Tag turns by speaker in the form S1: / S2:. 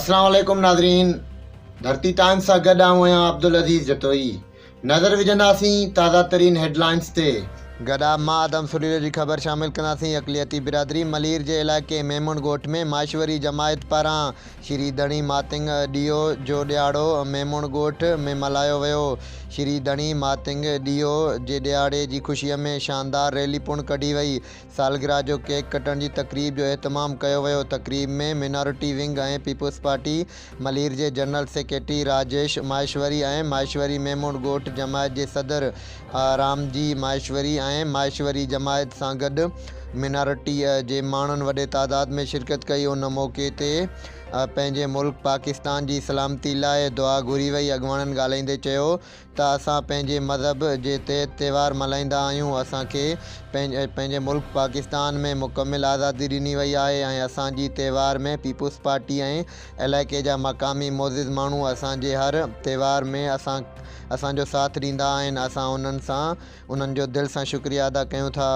S1: अस्सलाम वालेकुम नाज़रीन। धरती टाइम्स सां गॾु आहियां अब्दुल अज़ीज़ जतोई। नज़र विझंदासीं ताज़ा तरीन हेडलाइंस ते। गॾा मां आदम सुरीर जी ख़बर शामिल कंदासीं। अक़लियती बिरादरी मलीर जे इलाइक़े मेमन ॻोठ में माशवरी जमायत पारां श्री धणी मातिंग ॾींहों जो ॾियारो मेमन ॻोठ में मल्हायो वियो। श्री धणी मातिंग ॾींहों जे ॾियारे जी ख़ुशीअ में शानदार रैली पिणु कढी वई। सालगिरह जो केक कटण जी तक़रीब जो एहतमाम कयो वियो। तक़रीब में मिनॉरिटी विंग ऐं पीपल्स पार्टी मलीर जे जनरल सेक्रेटरी राजेश माहेश्वरी ऐं माहेश्वरी मेमन ॻोठ जमायत जे सदर रामजी माहेश्वरी ऐं माहेश्वरी जमायत सां गॾु मिनॉरिटी जे माण्हुनि वॾे तादाद में शिरकत कई। उन मौक़े ते पंहिंजे मुल्क पाकिस्तान जी सलामती लाइ दुआ घुरी वई। अॻवाननि ॻाल्हाईंदे चयो त असां पंहिंजे मज़हब जे तहत त्योहार मल्हाईंदा आहियूं। असांखे पंहिंजे मुल्क पाकिस्तान में मुकमिल आज़ादी ॾिनी वई आहे ऐं असांजी त्योहार में पीपल्स पार्टी ऐं इलाइक़े जा मक़ामी मोज़िज़ माण्हू असांजे हर त्योहार में असांजो साथ ॾींदा आहिनि। असां उन्हनि जो दिलि सां शुक्रिया अदा कयूं था।